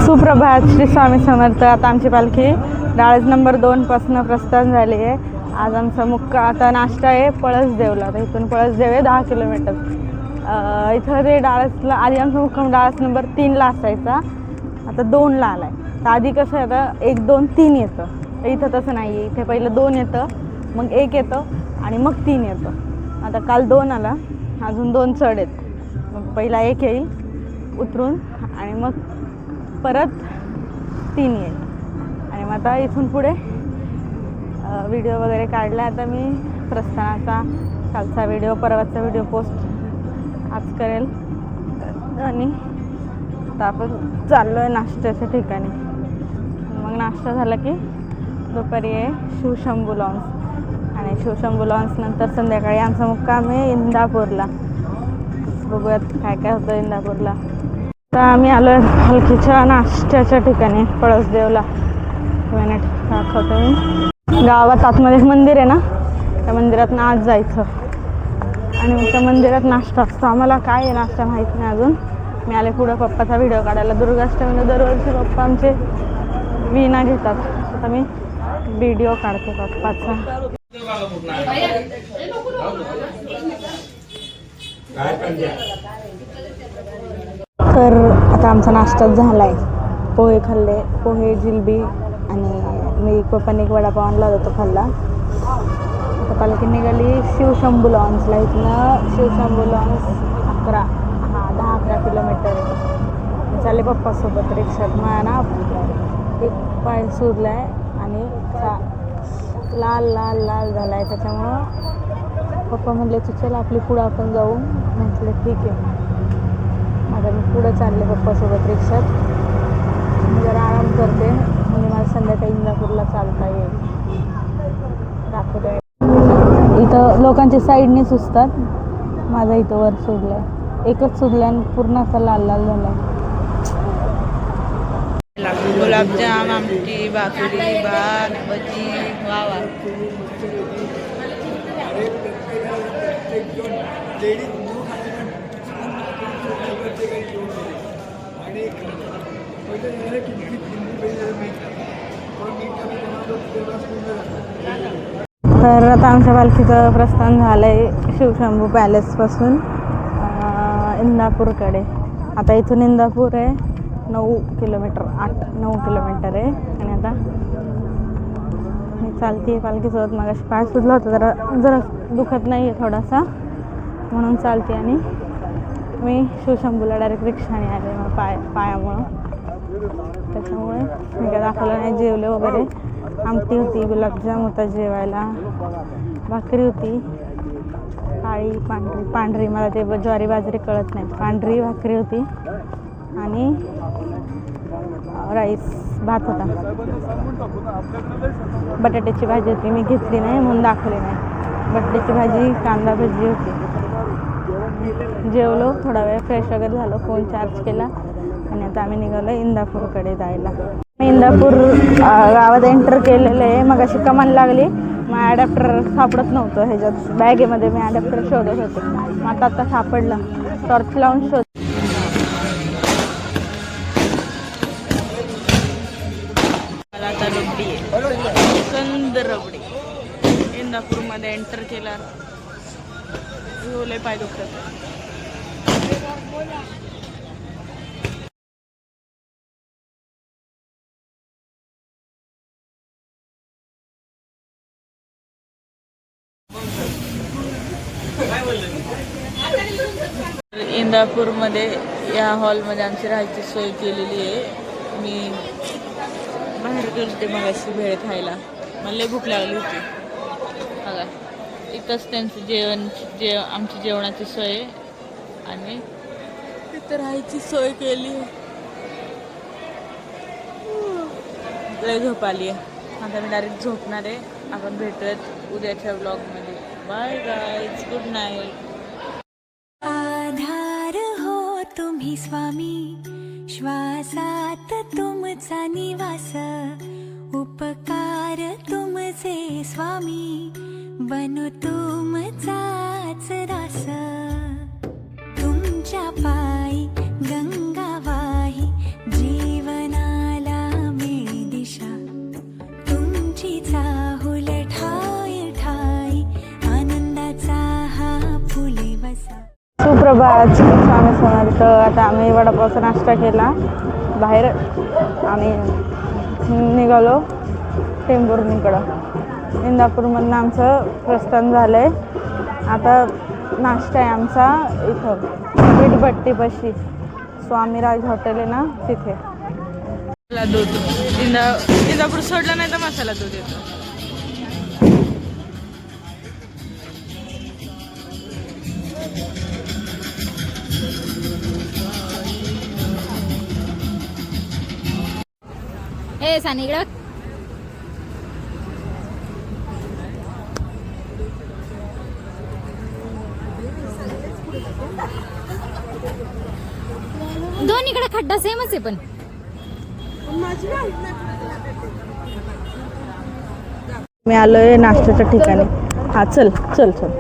सुप्रभात, श्री स्वामी समर्थ. आता आमची पालखी डाळज नंबर 2 पासून प्रस्थान झाली आहे. आज आमचा मुक्का आता नाश्ता आहे पळसदेवला. तर इथून पळसदेव आहे 10 किलोमीटर. इथं ते डाळसला आधी आमचा मुक्काम डाळस नंबर 3ला असायचा, आता 2ला आला आहे. तर आधी कसं आता 1, 2, 3 येतं, तर इथं तसं नाही आहे. इथे पहिलं 2 येतं, मग 1 येतं आणि मग 3 येतं. आता काल 2 आला, अजून 2 चढ आहेत. मग पहिला 1 येईल उतरून आणि मग परत 3 येईल. आणि मग आता इथून पुढे व्हिडिओ वगैरे काढला. आता मी प्रस्थानाचा कालचा व्हिडिओ, परवाचा व्हिडिओ पोस्ट आज करेल. आणि आता आपण चाललो आहे नाश्त्याच्या ठिकाणी. मग नाश्ता झाला की दुपारी आहे शिवशंभू लॉन्स, आणि शिवशंभू लॉन्स नंतर संध्याकाळी आमचा मुक्काम आहे इंदापूरला. बघूयात काय काय होतं इंदापूरला. आता आम्ही आलो आहे पालखीच्या नाश्त्याच्या ठिकाणी पळसदेवला. मिनिट दाखवतो मी. गावात आतमध्ये एक मंदिर आहे ना, त्या मंदिरात आज जायचं आणि मग त्या मंदिरात नाश्ता असतो. आम्हाला काय आहे नाश्ता माहीत नाही अजून. मी आले पुढं पप्पाचा व्हिडिओ काढायला. दुर्गाष्टमीला दरवर्षी पप्पा आमचे वीणा घेतात, आता मी व्हिडिओ काढते पप्पाचा. तर आता आमचा नाश्ता झाला आहे. पोहे खाल्ले, पोहे जिलबी, आणि मी पप्पाने एक वडापाव आणला होता तो खाल्ला. आता पालखी निघाली शिवशंभू लॉन्सला. इथनं शिवशंभू लॉन्स 10-11 किलोमीटर आहे. मी चालले पप्पासोबत रिक्षात. मला ना एक पाय सुरला आहे आणि लाल लाल लाल झाला आहे, त्याच्यामुळं पप्पा म्हणले तू चल आपली पुढं आपण जाऊ. म्हटलं ठीक आहे. आता मी पुढं चालले पप्पासोबत रिक्षात. मी जरा आराम करते म्हणजे मला संध्याकाळी इंदापूरला चालता येईल. दाखवते. इथं लोकांच्या साईडने सुचतात, माझा इथं वर सुजला आहे. एकच सुजला आणि पूर्ण असा लाल लाल झाला आहे. गुलाबजाम, आमटी, भाकरी, भात, भजी. वा वा. तर आता आमच्या पालखीचं प्रस्थान झालं आहे शिवशंभू पॅलेसपासून इंदापूरकडे. आता इथून इंदापूर आहे 9 किलोमीटर, 8-9 किलोमीटर आहे. आणि आता मी चालते आहे पालखीसोबत. मग अशी पाय सुजला होता, जरा दुखत नाही आहे थोडासा, म्हणून चालते. आणि मी शिवशंभूला डायरेक्ट रिक्षाने आले मग पायामुळं, त्याच्यामुळे मी काय दाखवलं नाही. जेवले वगैरे, आमटी होती, गुलाबजाम होता जेवायला, भाकरी होती काळी पांढरी मला ते ज्वारी बाजरी कळत नाही, पांढरी भाकरी होती, आणि राईस भात होता. बटाट्याची भाजी होती, मी घेतली नाही म्हणून दाखवली नाही. बटाट्याची भाजी, कांदा भजी होती. जेवलो, थोडा वेळ फ्रेश वगैरे झालो, फोन चार्ज केला, आणि आता आम्ही निघालो इंदापूरकडे जायला. इंदापूर गावात एंटर केलेलं आहे. मग अशी कमान लागली, मग ॲडॅप्टर सापडत नव्हतं ह्याच्यात बॅगेमध्ये. मी ॲडॅप्टर शोधत होते, मग आता सापडलं. टॉर्च लावून शोध. मला आता रबडी आहे, कंद रबडी. इंदापूरमध्ये एंटर केला, लय पाय दुखतात. इंदापूरमध्ये या हॉलमध्ये आमची राहायची सोय केलेली आहे. मी बाहेर गेलते मग अशी भेळ खायला, मला लई भूक लागली होती. बघा इथंच त्यांचं आमची जेवणाची सोय आणि तिथं राहायची सोय केली. लई झोप आली आहे. आता मी डायरेक्ट झोपणार आहे. आपण भेटूयात उद्याच्या ब्लॉगमध्ये. Bye guys, good night. आधार हो तुम्ही स्वामी, श्वासात तुमचा निवास, उपकार तुमचे स्वामी, बनो तुमचाच दास. तुमच्या पायी गंगा वाही जीवना सुप्रभात स्वामी समर्थ. आता आम्ही वडापावचा नाश्ता केला बाहेर आणि निघालो टेंभुर्णीकडं. इंदापूरमधनं आमचं प्रस्थान झालं आहे. आता नाश्ता आहे आमचा इथं वीटभट्टीपाशी स्वामीराज हॉटेल आहे ना तिथे. मसाला दूध इंदापूर सोडला नाही तर मसाला दूध येतो. ए सानी इकडं दोन्हीकडे खड्डा सेमच आहे पण मी आलोय नाश्त्याच्या ठिकाणी. हा चल चल चल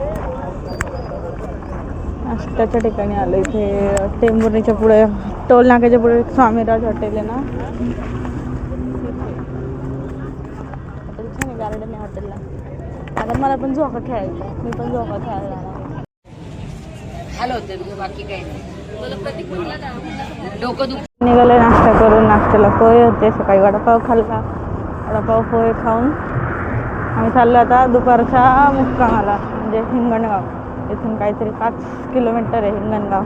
नाश्त्याच्या ठिकाणी आलो इथे टेंभुर्णीच्या पुढे टोल नाक्याच्या पुढे स्वामीराज हॉटेल आहे ना. हॉटेल छान आहे, गार्डन आहे हॉटेलला. आता मला पण झोका खेळायचा, मी पण झोका खेळायला जाणार. बाकी काही डोकं निघाले नाश्ता करून. नाश्त्याला पोहे होते, सकाळी वडापाव खाल्ला. वडापाव पोहे खाऊन आम्ही चाललो आता दुपारच्या मुक्कामाला म्हणजे हिंगणगाव. इथून काहीतरी 5 किलोमीटर आहे हिंगणगाव.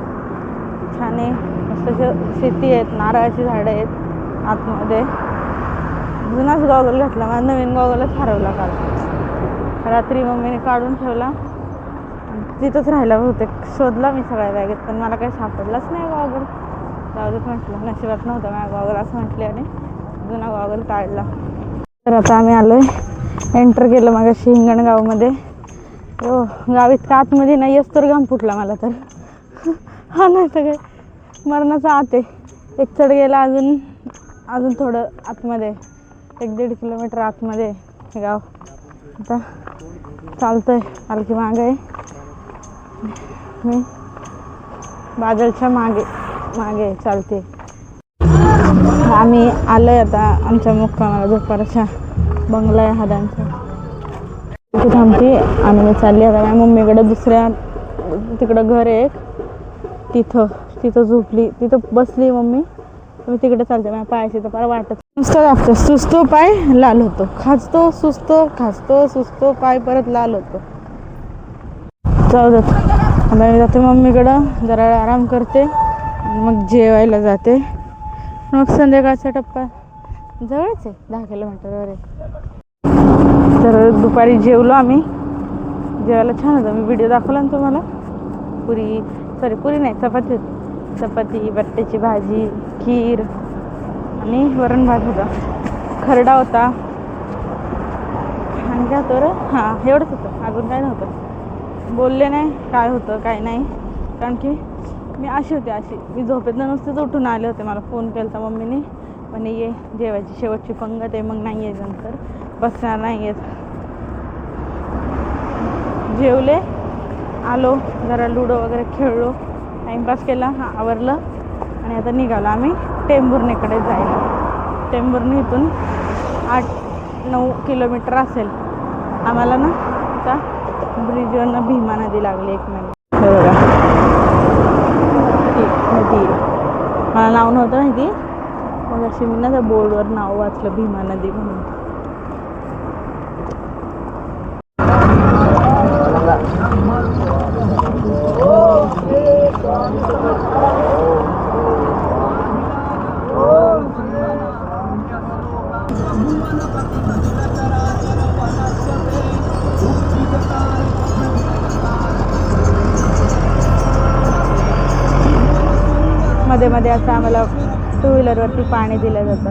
छान आहे, मस्त शेती आहेत, नारळाची झाडं आहेत आतमध्ये. जुनाच गॉगल घातला, माझा नवीन गॉगलच हरवला काल रात्री. मम्मीने काढून ठेवला, तिथंच राहिला बहुतेक. शोधला मी सगळ्या बॅगेत पण मला काही सापडलाच नाही गॉगल. जाऊ देत म्हटलं, नशिबात नव्हतं माझ्या गॉगल असं म्हटले आणि जुना गॉगल काढला. तर आता आम्ही आलोय, एंटर केलं मगाशी हिंगणगावमध्ये. हो गाव इतकं आतमध्ये नाही आहेस तर घाम फुटला मला तर. हा नाही तर काय मरणाचा आत आहे. एक चढ गेला अजून थोडं आतमध्ये 1-1.5 किलोमीटर आतमध्ये हे गाव. आता चालतोय, पालखी मागे आहे, मी बादलच्या मागे चालते. आम्ही आलोय आता आमच्या मुक्कामाला. दुपारच्या बंगला आहे हादांचा, तिथे थांबते आणि मी चालली आता माझ्या मम्मीकडे. दुसऱ्या तिकडं घर आहे एक, तिथं झोपली, तिथं बसली मम्मी. मी तिकडे चालते. माझ्या पायाशी तर फार वाटत नुसतं लागतं. सुचतो पाय लाल होतो, खाजतो सुचतो पाय परत लाल होतो. जाऊ देत, आता मी जाते मम्मीकडं, जरा आराम करते मग जेवायला जाते. मग संध्याकाळचा टप्पा जवळच आहे, 10 किलोमीटरवर आहे. तर दुपारी जेवलो आम्ही. जेवायला छान होतं, मी व्हिडिओ दाखवला ना तुम्हाला. पुरी नाही, चपाती होती. चपाती, बटाट्याची भाजी, खीर आणि वरण भात होता, खरडा होता आणि काय होतं रे, हां एवढंच होतं, अजून काय नव्हतं. बोलले नाही काय होतं काय नाही, कारण की मी अशी मी झोपेतनं नुसतेच उठून आले होते. मला फोन केला होता मम्मीने, म्हणे ये जेवायची शेवटची पंगत आहे, मग नाही आहे नंतर बसणार नाही आहेत. जेवले, आलो, जरा लुडो वगैरे खेळलो, टाईमपास केला, आवरलं आणि आता निघालो आम्ही टेंभुर्णीकडे जायला. टेंभुर्णी इथून 8-9 किलोमीटर असेल आम्हाला ना. आता ब्रिजवरनं भीमा नदी लागली. 1 मिनिट, हे बघा नदी, मला नाव नव्हतं माहिती, मग अशी मी ना त्या बोर्डवर नाव वाचलं भीमा नदी म्हणून. मध्ये मध्ये असं आम्हाला 2 व्हीलरवरती पाणी दिलं जातं.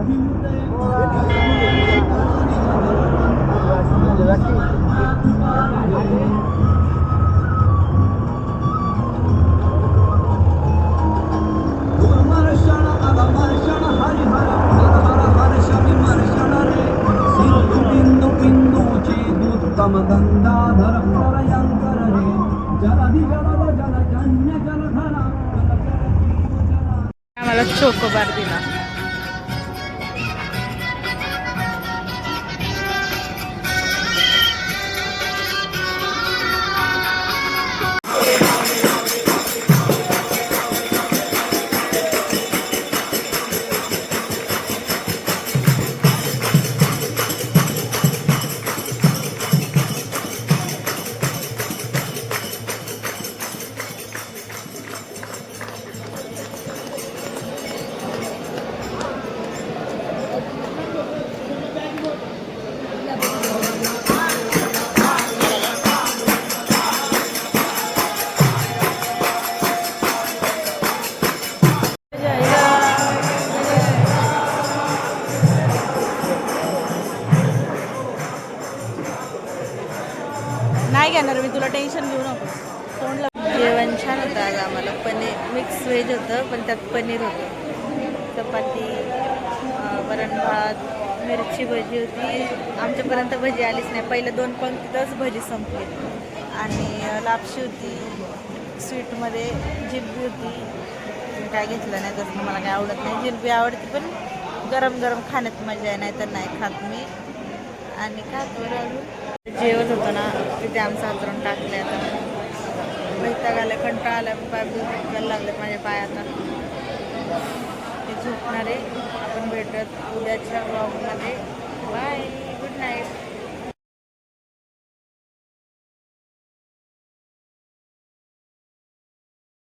आम्हाला चोकोबार दिला. घेणार मी, तुला टेन्शन घेऊ नको. तोंडला जेवण छान होतं आज आम्हाला. पनीर मिक्स व्हेज होतं पण त्यात पनीर होतं. चपाती, वरण भात, मिरची भजी होती. आमच्यापर्यंत भजी आलीच नाही. पहिल्या 2 पंक्तीतच भजी संपली. आणि लापशी होती. स्वीटमध्ये जिलबी होती. काय घेतलं नाही तसं, मला काय आवडत नाही. जिलबी आवडते पण गरम गरम खाण्यात मजा आहे, नाही तर नाही खात मी. आणि खातो अजून जेवत होतं ना तिथे आमचं हातरून टाकले. आता वैताग आला, कंटाळा आला, पाय दुखायला लागले माझ्या पायात. ते झोपणारे आपण भेटत उद्याच्या ब्लॉगमध्ये. Bye, good night.